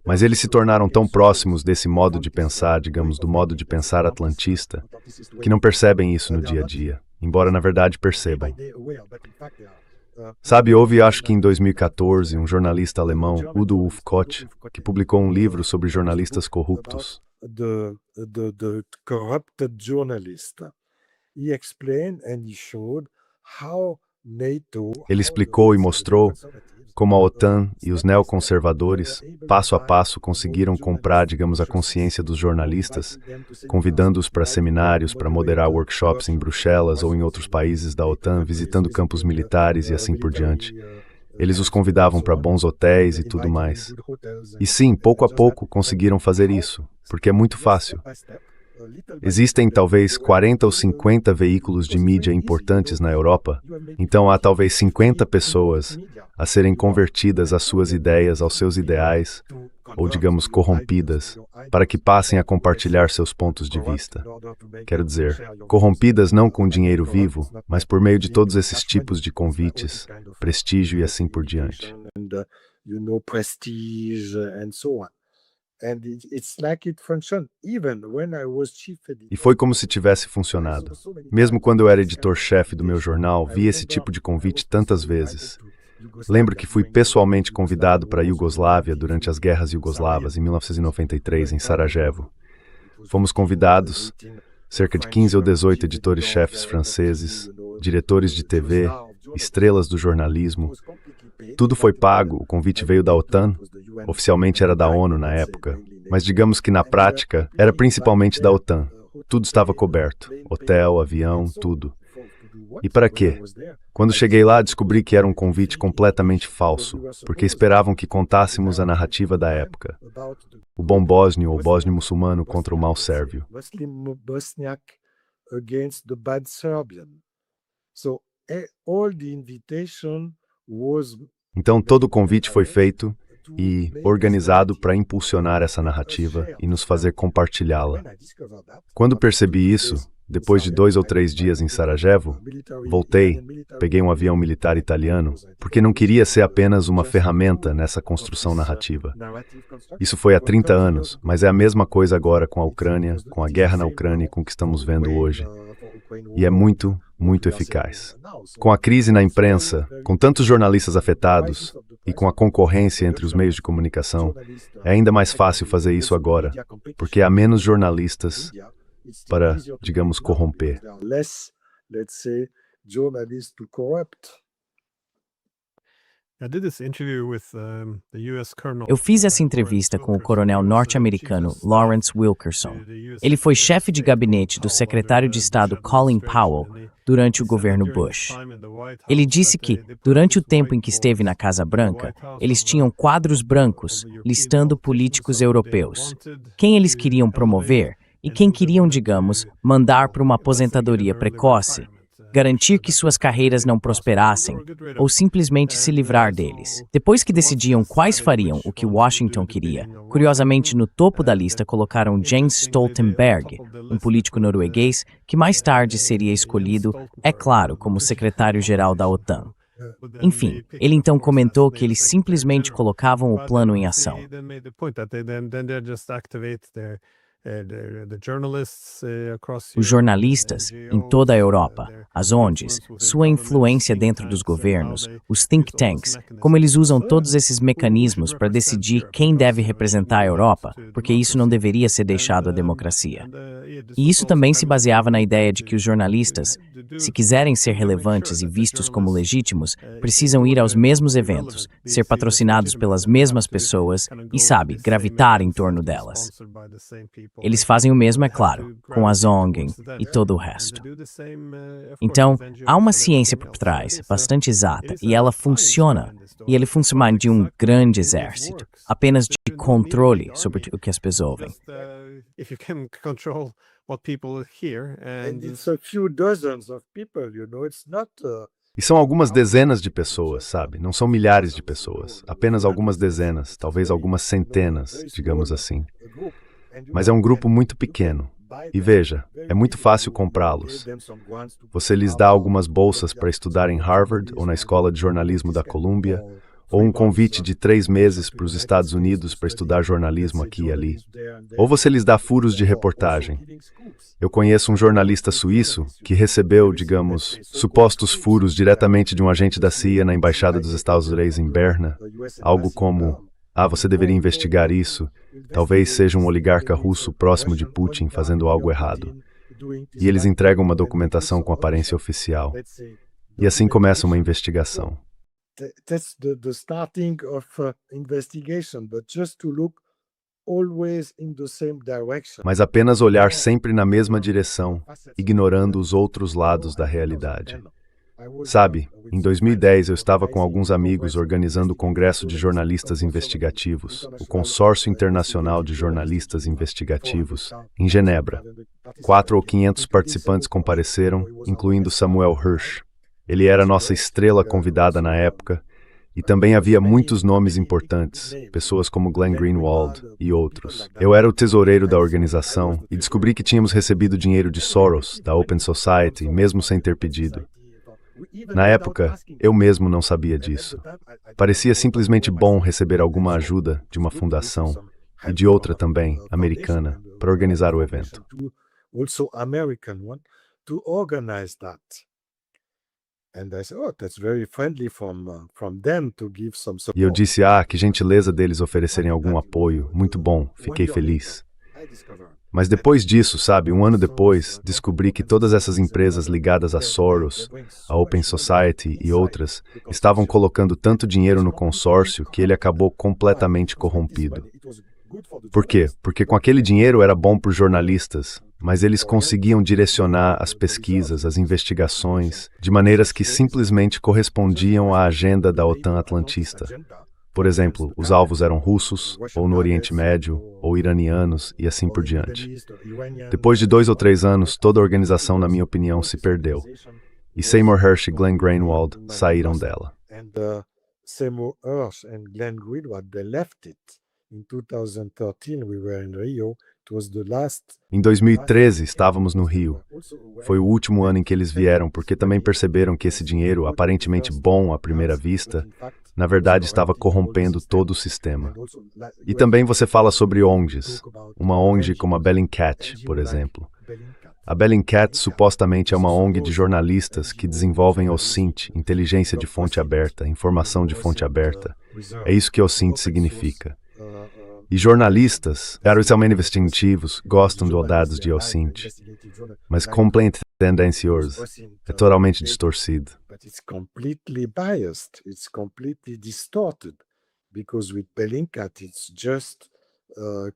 [SPEAKER 4] Mas eles se tornaram tão próximos desse modo de pensar, digamos, do modo de pensar atlantista, que não percebem isso no dia a dia, embora na verdade percebam. Sabe, houve, acho que em 2014, um jornalista alemão, Udo Ufkott, que publicou um livro sobre jornalistas corruptos. Ele explicou e mostrou como a OTAN e os neoconservadores, passo a passo, conseguiram comprar, digamos, a consciência dos jornalistas, convidando-os para seminários, para moderar workshops em Bruxelas ou em outros países da OTAN, visitando campos militares e assim por diante. Eles os convidavam para bons hotéis e tudo mais. E sim, pouco a pouco conseguiram fazer isso, porque é muito fácil. Existem talvez 40 ou 50 veículos de mídia importantes na Europa, então há talvez 50 pessoas a serem convertidas às suas ideias, aos seus ideais, ou digamos corrompidas, para que passem a compartilhar seus pontos de vista. Quero dizer, corrompidas não com dinheiro vivo, mas por meio de todos esses tipos de convites, prestígio e assim por diante. E foi como se tivesse funcionado. Mesmo quando eu era editor-chefe do meu jornal, vi esse tipo de convite tantas vezes. Lembro que fui pessoalmente convidado para a Iugoslávia durante as guerras iugoslavas, em 1993, em Sarajevo. Fomos convidados, cerca de 15 ou 18 editores-chefes franceses, diretores de TV, estrelas do jornalismo. Tudo foi pago, o convite veio da OTAN, oficialmente era da ONU na época, mas digamos que na prática era principalmente da OTAN. Tudo estava coberto, hotel, avião, tudo. E para quê? Quando cheguei lá, descobri que era um convite completamente falso, porque esperavam que contássemos a narrativa da época. O bom bósnio ou bósnio muçulmano contra o mau sérvio. Então todo o convite foi feito e organizado para impulsionar essa narrativa e nos fazer compartilhá-la. Quando percebi isso, depois de 2 ou 3 dias em Sarajevo, voltei, peguei um avião militar italiano, porque não queria ser apenas uma ferramenta nessa construção narrativa. Isso foi há 30 anos, mas é a mesma coisa agora com a Ucrânia, com a guerra na Ucrânia e com o que estamos vendo hoje. E é muito, muito eficaz. Com a crise na imprensa, com tantos jornalistas afetados e com a concorrência entre os meios de comunicação, é ainda mais fácil fazer isso agora, porque há menos jornalistas para, digamos, corromper.
[SPEAKER 2] Eu fiz essa entrevista com o coronel norte-americano Lawrence Wilkerson. Ele foi chefe de gabinete do secretário de Estado Colin Powell durante o governo Bush. Ele disse que, durante o tempo em que esteve na Casa Branca, eles tinham quadros brancos listando políticos europeus, quem eles queriam promover e quem queriam, digamos, mandar para uma aposentadoria precoce, garantir que suas carreiras não prosperassem ou simplesmente se livrar deles. Depois que decidiam quais fariam o que Washington queria, curiosamente no topo da lista colocaram Jens Stoltenberg, um político norueguês que mais tarde seria escolhido, é claro, como secretário-geral da OTAN. Enfim, ele então comentou que eles simplesmente colocavam o plano em ação. Os jornalistas, em toda a Europa, as ONGs, sua influência dentro dos governos, os think tanks, como eles usam todos esses mecanismos para decidir quem deve representar a Europa, porque isso não deveria ser deixado à democracia. E isso também se baseava na ideia de que os jornalistas, se quiserem ser relevantes e vistos como legítimos, precisam ir aos mesmos eventos, ser patrocinados pelas mesmas pessoas e, sabe, gravitar em torno delas. Eles fazem o mesmo, é claro, com a Zongen e todo o resto. Então, há uma ciência por trás, bastante exata, e ela funciona. E ele funciona de um grande exército, apenas de controle sobre o que as pessoas ouvem.
[SPEAKER 4] E são algumas dezenas de pessoas, sabe? Não são milhares de pessoas. Apenas algumas dezenas, talvez algumas centenas, digamos assim. Mas é um grupo muito pequeno. E veja, é muito fácil comprá-los. Você lhes dá algumas bolsas para estudar em Harvard ou na Escola de Jornalismo da Columbia, ou um convite de 3 meses para os Estados Unidos para estudar jornalismo aqui e ali. Ou você lhes dá furos de reportagem. Eu conheço um jornalista suíço que recebeu, digamos, supostos furos diretamente de um agente da CIA na Embaixada dos Estados Unidos em Berna, algo como: você deveria investigar isso. Talvez seja um oligarca russo próximo de Putin fazendo algo errado. E eles entregam uma documentação com aparência oficial. E assim começa uma investigação. Mas apenas olhar sempre na mesma direção, ignorando os outros lados da realidade. Sabe, em 2010 eu estava com alguns amigos organizando o Congresso de Jornalistas Investigativos, o Consórcio Internacional de Jornalistas Investigativos, em Genebra. 400 ou 500 participantes compareceram, incluindo Samuel Hersh. Ele era nossa estrela convidada na época, e também havia muitos nomes importantes, pessoas como Glenn Greenwald e outros. Eu era o tesoureiro da organização e descobri que tínhamos recebido dinheiro de Soros, da Open Society, mesmo sem ter pedido. Na época, eu mesmo não sabia disso. Parecia simplesmente bom receber alguma ajuda de uma fundação e de outra também, americana, para organizar o evento. E eu disse, que gentileza deles oferecerem algum apoio, muito bom, fiquei feliz. Mas depois disso, sabe, um ano depois, descobri que todas essas empresas ligadas a Soros, a Open Society e outras, estavam colocando tanto dinheiro no consórcio que ele acabou completamente corrompido. Por quê? Porque com aquele dinheiro era bom para os jornalistas, mas eles conseguiam direcionar as pesquisas, as investigações, de maneiras que simplesmente correspondiam à agenda da OTAN atlantista. Por exemplo, os alvos eram russos, ou no Oriente Médio, ou iranianos, e assim por diante. Depois de 2 ou 3 anos, toda a organização, na minha opinião, se perdeu. E Seymour Hersh e Glenn Greenwald saíram dela.
[SPEAKER 3] Seymour Hersh e Glenn Greenwald, they left it. In 2013, we were in Rio.
[SPEAKER 4] Em 2013, estávamos no Rio. Foi o último ano em que eles vieram, porque também perceberam que esse dinheiro, aparentemente bom à primeira vista, na verdade estava corrompendo todo o sistema. E também você fala sobre ONGs. Uma ONG como a Bellingcat, por exemplo. A Bellingcat supostamente é uma ONG de jornalistas que desenvolvem OSINT, inteligência de fonte aberta, informação de fonte aberta. É isso que OSINT significa. E jornalistas, aeroespacialmente investigativos, gostam de dados de OSINT. Mas complaint tendencioso, é totalmente distorcido.
[SPEAKER 3] But it's completely biased. It's completely distorted because with Bellingcat it's just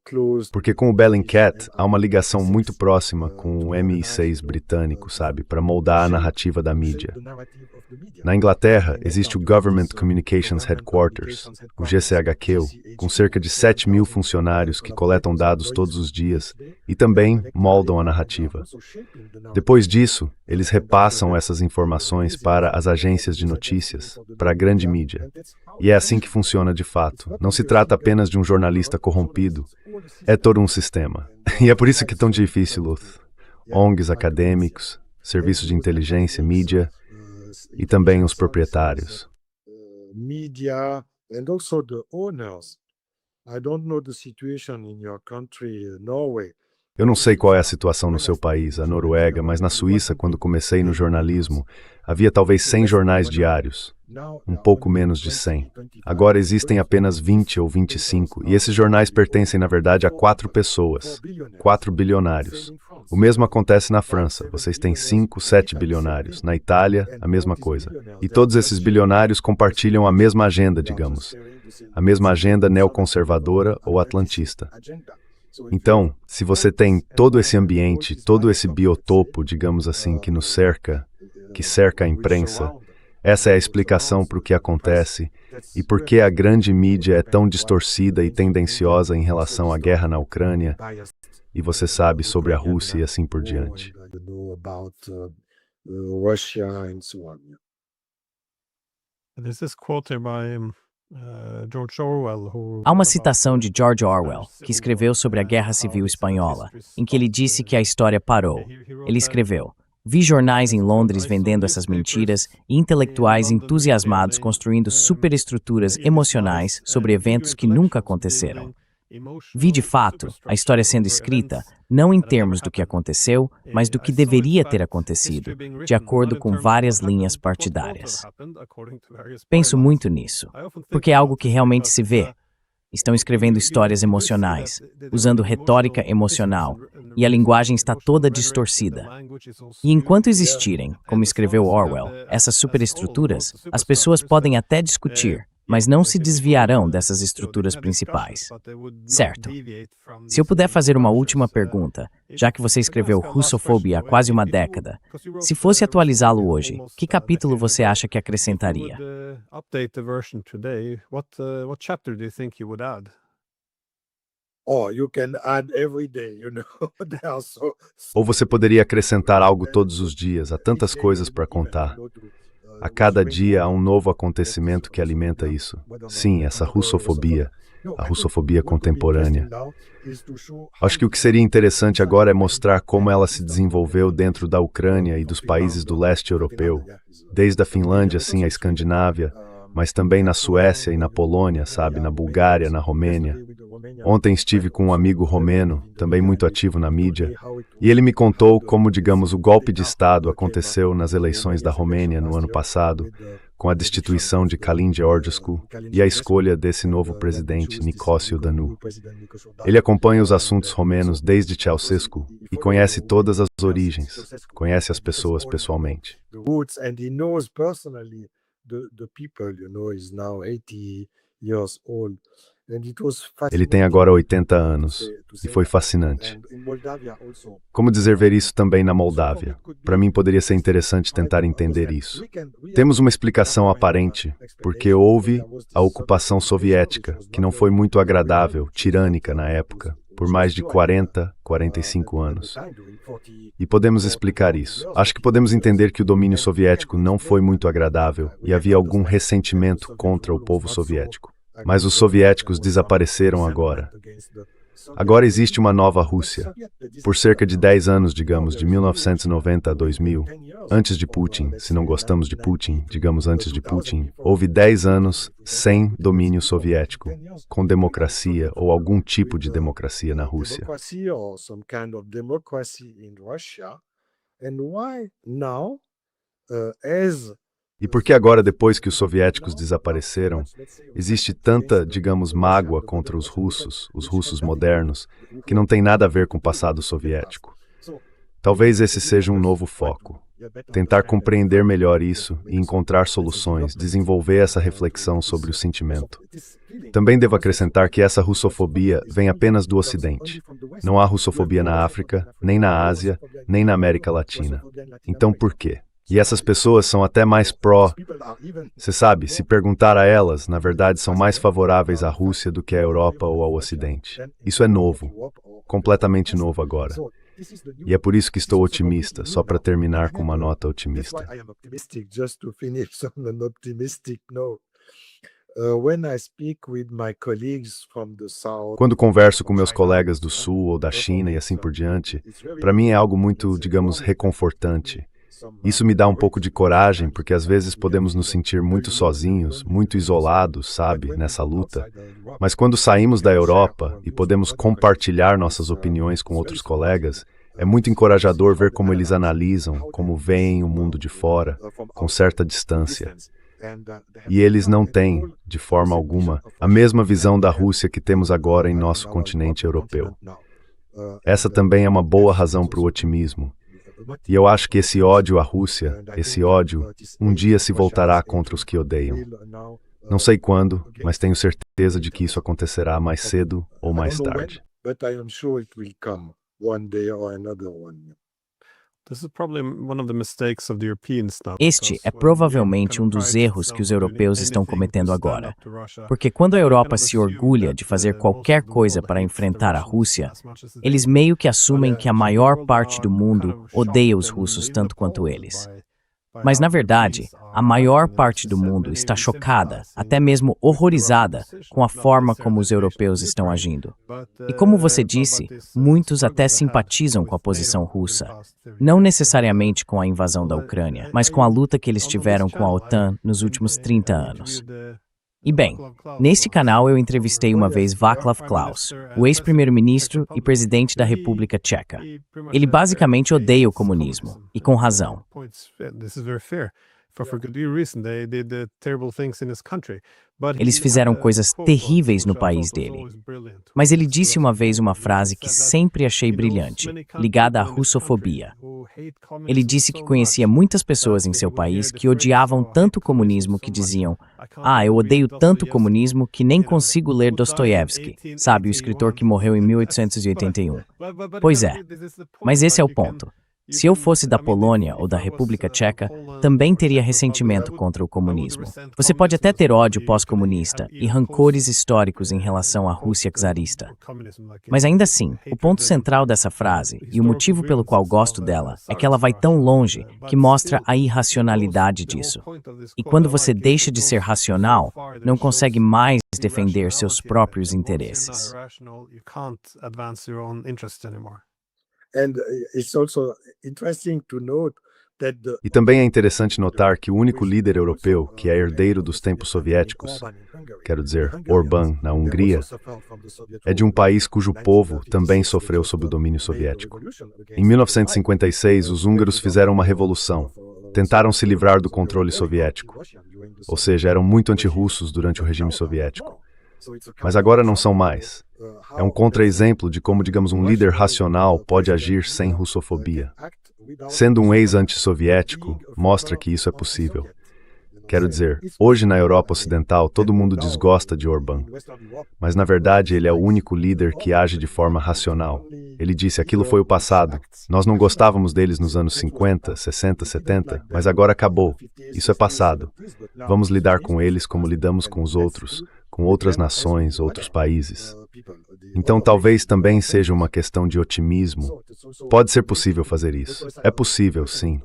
[SPEAKER 3] closed.
[SPEAKER 4] Porque com o Bellingcat há uma ligação muito próxima com o MI6 britânico, sabe, para moldar a narrativa da mídia. Na Inglaterra, existe o Government Communications Headquarters, o GCHQ, com cerca de 7.000 funcionários que coletam dados todos os dias e também moldam a narrativa. Depois disso, eles repassam essas informações para as agências de notícias, para a grande mídia. E é assim que funciona de fato. Não se trata apenas de um jornalista corrompido, é todo um sistema. E é por isso que é tão difícil, Luth. ONGs acadêmicos, serviços de inteligência, mídia e também os proprietários.
[SPEAKER 3] Media and also the owners. I don't know the situation in your country, Norway.
[SPEAKER 4] Eu não sei qual é a situação no seu país, a Noruega, mas na Suíça, quando comecei no jornalismo, havia talvez 100 jornais diários, um pouco menos de 100. Agora existem apenas 20 ou 25, e esses jornais pertencem, na verdade, a 4 pessoas, 4 bilionários. O mesmo acontece na França, vocês têm 5, 7 bilionários. Na Itália, a mesma coisa. E todos esses bilionários compartilham a mesma agenda, digamos, a mesma agenda neoconservadora ou atlantista. Então, se você tem todo esse ambiente, todo esse biotopo, digamos assim, que nos cerca, que cerca a imprensa, essa é a explicação para o que acontece e por que a grande mídia é tão distorcida e tendenciosa em relação à guerra na Ucrânia, e você sabe sobre a Rússia e assim por diante.
[SPEAKER 1] This is quoted by George Orwell,
[SPEAKER 2] Há uma citação de George Orwell, que escreveu sobre a Guerra Civil Espanhola, em que ele disse que a história parou. Ele escreveu: "Vi jornais em Londres vendendo essas mentiras e intelectuais entusiasmados construindo superestruturas emocionais sobre eventos que nunca aconteceram. Vi, de fato, a história sendo escrita, não em termos do que aconteceu, mas do que deveria ter acontecido, de acordo com várias linhas partidárias. Penso muito nisso, porque é algo que realmente se vê. Estão escrevendo histórias emocionais, usando retórica emocional, e a linguagem está toda distorcida. E enquanto existirem, como escreveu Orwell, essas superestruturas, as pessoas podem até discutir, mas não se desviarão dessas estruturas principais. Certo. Se eu puder fazer uma última pergunta, já que você escreveu Russofobia há quase uma década, se fosse atualizá-lo hoje, que capítulo você acha que acrescentaria?
[SPEAKER 4] Ou você poderia acrescentar algo todos os dias, há tantas coisas para contar. A cada dia há um novo acontecimento que alimenta isso. Sim, essa russofobia, a russofobia contemporânea. Acho que o que seria interessante agora é mostrar como ela se desenvolveu dentro da Ucrânia e dos países do leste europeu, desde a Finlândia, sim, a Escandinávia, mas também na Suécia e na Polônia, sabe, na Bulgária, na Romênia. Ontem estive com um amigo romeno, também muito ativo na mídia, e ele me contou como, digamos, o golpe de Estado aconteceu nas eleições da Romênia no ano passado, com a destituição de Călin Georgescu e a escolha desse novo presidente, Nicosiu Danu. Ele acompanha os assuntos romenos desde Ceausescu e conhece todas as origens, conhece as pessoas pessoalmente. Ele tem agora 80 anos e foi fascinante. Como ver isso também na Moldávia? Para mim poderia ser interessante tentar entender isso. Temos uma explicação aparente, porque houve a ocupação soviética, que não foi muito agradável, tirânica na época, por mais de 40, 45 anos. E podemos explicar isso. Acho que podemos entender que o domínio soviético não foi muito agradável e havia algum ressentimento contra o povo soviético. Mas os soviéticos desapareceram agora. Agora existe uma nova Rússia. Por cerca de 10 anos, digamos, de 1990 a 2000, antes de Putin, se não gostamos de Putin, digamos antes de Putin, houve 10 anos sem domínio soviético, com democracia ou algum tipo de democracia na Rússia. E por que agora, depois que os soviéticos desapareceram, existe tanta, digamos, mágoa contra os russos modernos, que não tem nada a ver com o passado soviético? Talvez esse seja um novo foco. Tentar compreender melhor isso e encontrar soluções, desenvolver essa reflexão sobre o sentimento. Também devo acrescentar que essa russofobia vem apenas do Ocidente. Não há russofobia na África, nem na Ásia, nem na América Latina. Então por quê? E essas pessoas são até mais Você sabe, se perguntar a elas, na verdade são mais favoráveis à Rússia do que à Europa ou ao Ocidente. Isso é novo, completamente novo agora. E é por isso que estou otimista, só para terminar com uma nota otimista. Quando converso com meus colegas do Sul ou da China e assim por diante, para mim é algo muito, digamos, reconfortante. Isso me dá um pouco de coragem, porque às vezes podemos nos sentir muito sozinhos, muito isolados, sabe, nessa luta. Mas quando saímos da Europa e podemos compartilhar nossas opiniões com outros colegas, é muito encorajador ver como eles analisam, como veem o mundo de fora, com certa distância. E eles não têm, de forma alguma, a mesma visão da Rússia que temos agora em nosso continente europeu. Essa também é uma boa razão para o otimismo. E eu acho que esse ódio à Rússia, esse ódio, um dia se voltará contra os que odeiam. Não sei quando, mas tenho certeza de que isso acontecerá mais cedo ou mais tarde.
[SPEAKER 2] Este é provavelmente um dos erros que os europeus estão cometendo agora. Porque quando a Europa se orgulha de fazer qualquer coisa para enfrentar a Rússia, eles meio que assumem que a maior parte do mundo odeia os russos tanto quanto eles. Mas, na verdade, a maior parte do mundo está chocada, até mesmo horrorizada, com a forma como os europeus estão agindo. E como você disse, muitos até simpatizam com a posição russa. Não necessariamente com a invasão da Ucrânia, mas com a luta que eles tiveram com a OTAN nos últimos 30 anos. E bem, neste canal eu entrevistei uma vez Václav Klaus, o ex-primeiro-ministro e presidente da República Tcheca. Ele basicamente odeia o comunismo, e com razão. Eles fizeram coisas terríveis no país dele. Mas ele disse uma vez uma frase que sempre achei brilhante, ligada à russofobia. Ele disse que conhecia muitas pessoas em seu país que odiavam tanto o comunismo que diziam: eu odeio tanto o comunismo que nem consigo ler Dostoiévski, sabe, o escritor que morreu em 1881. Pois é, mas esse é o ponto. Se eu fosse da Polônia ou da República Tcheca, também teria ressentimento contra o comunismo. Você pode até ter ódio pós-comunista e rancores históricos em relação à Rússia czarista. Mas ainda assim, o ponto central dessa frase, e o motivo pelo qual gosto dela, é que ela vai tão longe que mostra a irracionalidade disso. E quando você deixa de ser racional, não consegue mais defender seus próprios interesses.
[SPEAKER 4] E também é interessante notar que o único líder europeu que é herdeiro dos tempos soviéticos, quero dizer, Orbán, na Hungria, é de um país cujo povo também sofreu sob o domínio soviético. Em 1956, os húngaros fizeram uma revolução. Tentaram se livrar do controle soviético. Ou seja, eram muito antirrussos durante o regime soviético. Mas agora não são mais. É um contra-exemplo de como, digamos, um líder racional pode agir sem russofobia. Sendo um ex-antissoviético, mostra que isso é possível. Quero dizer, hoje na Europa Ocidental todo mundo desgosta de Orbán. Mas na verdade ele é o único líder que age de forma racional. Ele disse: aquilo foi o passado. Nós não gostávamos deles nos anos 50, 60, 70, mas agora acabou. Isso é passado. Vamos lidar com eles como lidamos com os outros, com outras nações, outros países. Então talvez também seja uma questão de otimismo. Pode ser possível fazer isso. É possível, sim.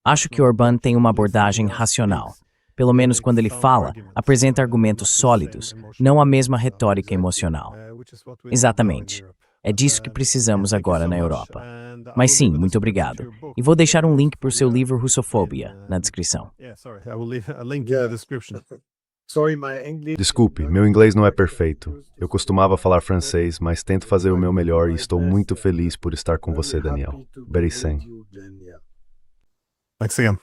[SPEAKER 2] Acho que Orbán tem uma abordagem racional. Pelo menos quando ele fala, apresenta argumentos sólidos, não a mesma retórica emocional. Exatamente. É disso que precisamos agora na Europa. Mas sim, muito obrigado. E vou deixar um link para o seu livro Russofobia na descrição.
[SPEAKER 4] Desculpe, meu inglês não é perfeito. Eu costumava falar francês, mas tento fazer o meu melhor e estou muito feliz por estar com você, Daniel. Bericem.
[SPEAKER 1] Thanks again.